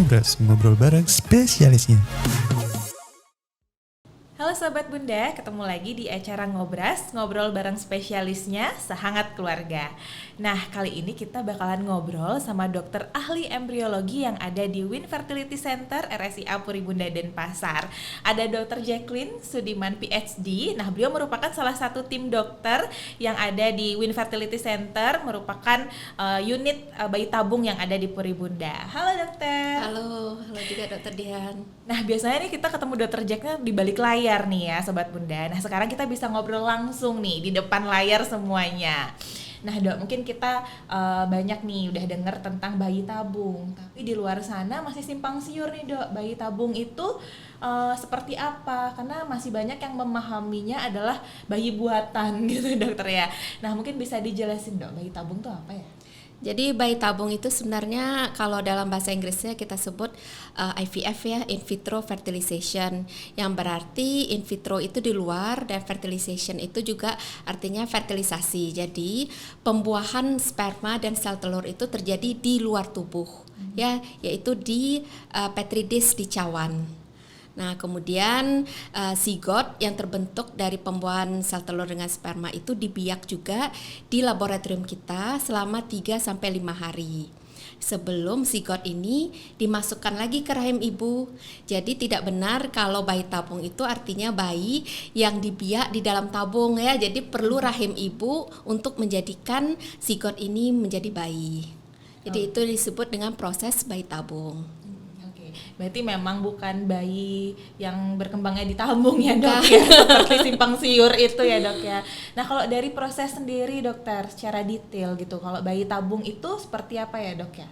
Ngobras, ngobrol bareng spesialisnya. Halo Sobat Bunda, ketemu lagi di acara Ngobras, ngobrol bareng spesialisnya sehangat keluarga. Nah, kali ini kita bakalan ngobrol sama dokter ahli embriologi yang ada di Win Fertility Center RSIA Puri Bunda Denpasar. Ada Dr. Jacqueline Sudiman PhD. Nah, beliau merupakan salah satu tim dokter yang ada di Win Fertility Center, merupakan unit bayi tabung yang ada di Puri Bunda. Halo dokter. Halo juga dokter Dian. Nah, biasanya nih kita ketemu dokter Jacknya di balik layar nih ya Sobat Bunda. Nah, sekarang kita bisa ngobrol langsung nih di depan layar semuanya. Nah dok, mungkin kita banyak nih udah denger tentang bayi tabung, tapi di luar sana masih simpang siur nih dok, bayi tabung itu seperti apa? Karena masih banyak yang memahaminya adalah bayi buatan gitu dokter ya. Nah mungkin bisa dijelasin dok, bayi tabung itu apa ya? Jadi bayi tabung itu sebenarnya kalau dalam bahasa Inggrisnya kita sebut IVF ya, in vitro fertilization, yang berarti in vitro itu di luar dan fertilization itu juga artinya fertilisasi. Jadi pembuahan sperma dan sel telur itu terjadi di luar tubuh ya, yaitu di petri dish di cawan. Nah, kemudian zigot yang terbentuk dari pembuahan sel telur dengan sperma itu dibiak juga di laboratorium kita selama 3-5 hari. Sebelum zigot ini dimasukkan lagi ke rahim ibu. Jadi tidak benar kalau bayi tabung itu artinya bayi yang dibiak di dalam tabung ya. Jadi perlu rahim ibu untuk menjadikan zigot ini menjadi bayi. Jadi itu disebut dengan proses bayi tabung. Berarti memang bukan bayi yang berkembangnya di tabung ya dok ya, seperti simpang siur itu ya dok ya. Nah kalau dari proses sendiri dokter secara detail gitu, kalau bayi tabung itu seperti apa ya dok ya?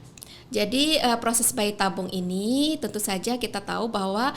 Jadi proses bayi tabung ini tentu saja kita tahu bahwa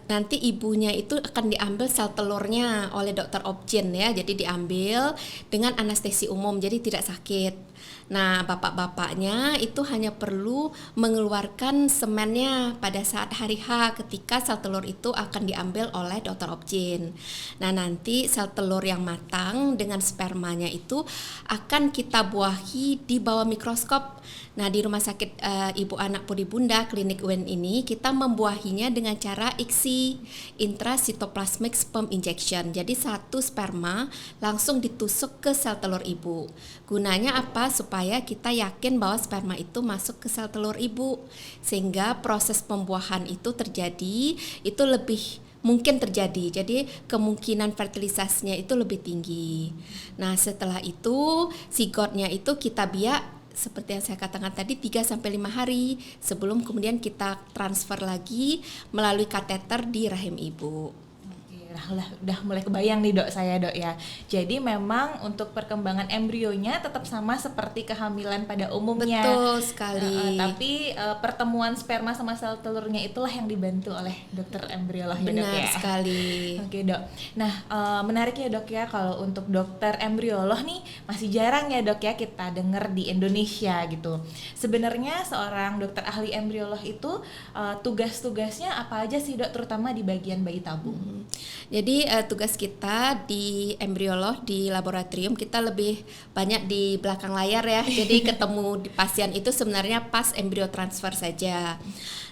nanti ibunya itu akan diambil sel telurnya oleh dokter obgyn ya. Jadi diambil dengan anestesi umum, jadi tidak sakit. Nah, bapak-bapaknya itu hanya perlu mengeluarkan semennya pada saat hari H ketika sel telur itu akan diambil oleh dokter obgyn. Nah, nanti sel telur yang matang dengan spermanya itu akan kita buahi di bawah mikroskop. Nah, di Rumah Sakit Ibu Anak Puri Bunda Klinik UIN ini kita membuahinya dengan cara ICSI, intracytoplasmic sperm injection. Jadi satu sperma langsung ditusuk ke sel telur ibu. Gunanya apa? Supaya kita yakin bahwa sperma itu masuk ke sel telur ibu, sehingga proses pembuahan itu terjadi, itu lebih mungkin terjadi. Jadi kemungkinan fertilisasinya itu lebih tinggi. Nah, setelah itu zigotnya itu kita biak seperti yang saya katakan tadi 3-5 hari sebelum kemudian kita transfer lagi melalui kateter di rahim ibu. Udah mulai kebayang nih dok saya dok ya. Jadi memang untuk perkembangan embrionya tetap sama seperti kehamilan pada umumnya. Betul sekali. Tapi pertemuan sperma sama sel telurnya itulah yang dibantu oleh dokter embriolog ya dok ya. Benar sekali. Oke dok. Nah menarik ya dok ya, kalau untuk dokter embriolog nih masih jarang ya dok ya kita dengar di Indonesia gitu. Sebenarnya seorang dokter ahli embriolog itu tugas-tugasnya apa aja sih dok, terutama di bagian bayi tabung? Jadi tugas kita di embriolog di laboratorium kita lebih banyak di belakang layar ya. Jadi ketemu di pasien itu sebenarnya pas embrio transfer saja.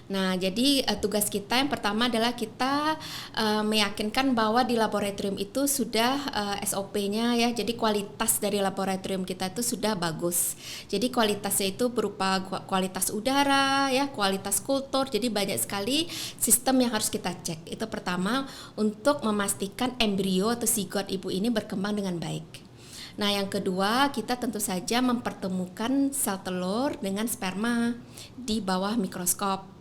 Nah, jadi tugas kita yang pertama adalah kita meyakinkan bahwa di laboratorium itu sudah SOP-nya ya. Jadi kualitas dari laboratorium kita itu sudah bagus. Jadi kualitasnya itu berupa kualitas udara ya, kualitas kultur. Jadi banyak sekali sistem yang harus kita cek. Itu pertama untuk memastikan embrio atau zigot ibu ini berkembang dengan baik. Nah, yang kedua kita tentu saja mempertemukan sel telur dengan sperma di bawah mikroskop.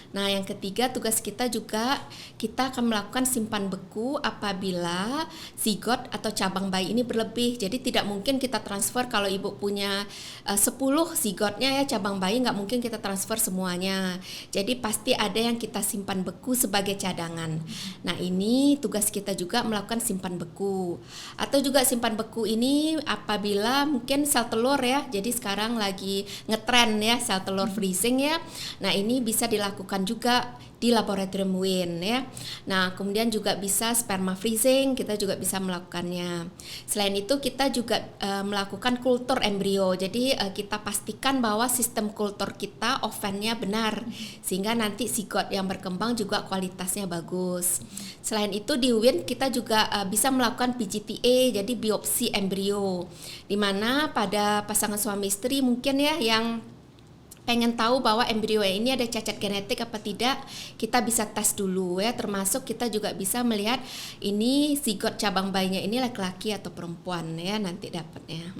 Nah, yang ketiga tugas kita juga kita akan melakukan simpan beku apabila zigot atau cabang bayi ini berlebih. Jadi tidak mungkin kita transfer kalau ibu punya 10 zigotnya ya cabang bayi, nggak mungkin kita transfer semuanya. Jadi pasti ada yang kita simpan beku sebagai cadangan. Nah, ini tugas kita juga melakukan simpan beku. Atau juga simpan beku ini apabila mungkin sel telur ya. Jadi sekarang lagi ngetren ya sel telur freezing ya. Nah, ini bisa dilakukan lakukan juga di laboratorium WIN ya. Nah, kemudian juga bisa sperma freezing, kita juga bisa melakukannya. Selain itu kita juga melakukan kultur embrio. Jadi kita pastikan bahwa sistem kultur kita ovennya benar sehingga nanti zigot yang berkembang juga kualitasnya bagus. Selain itu di WIN kita juga bisa melakukan PGTA, jadi biopsi embrio. Di mana pada pasangan suami istri mungkin ya yang pengen tahu bahwa embrio ini ada cacat genetik apa tidak, kita bisa tes dulu ya, termasuk kita juga bisa melihat ini zigot cabang bayinya ini laki-laki atau perempuan ya nanti dapatnya.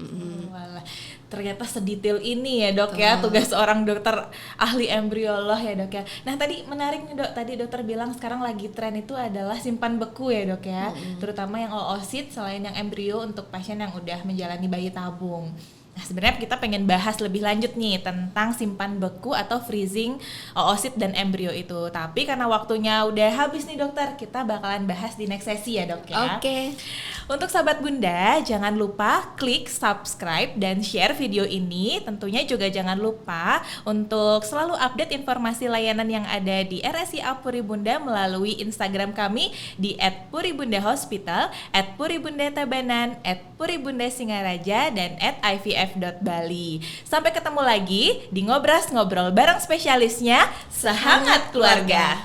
Walah, ternyata sedetail ini ya dok ya tugas seorang dokter ahli embriolog ya dok ya. Nah tadi menarik nih dok, tadi dokter bilang sekarang lagi tren itu adalah simpan beku ya dok ya, terutama yang oosit selain yang embrio untuk pasien yang udah menjalani bayi tabung. Nah sebenarnya kita pengen bahas lebih lanjut nih tentang simpan beku atau freezing oosit dan embrio itu. Tapi karena waktunya udah habis nih dokter, kita bakalan bahas di next sesi ya dok ya. Oke. Untuk sahabat Bunda, jangan lupa klik subscribe dan share video ini. Tentunya juga jangan lupa untuk selalu update informasi layanan yang ada di RSIA Puri Bunda melalui Instagram kami di @puribundahospital, @puribundatabanan, @puribundasingaraja, dan @ivf.bali. Sampai ketemu lagi di Ngobras Ngobrol bareng spesialisnya Sehangat Keluarga.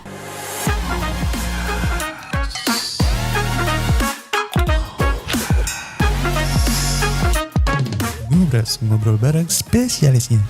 Ngobras, ngobrol bareng spesialisnya.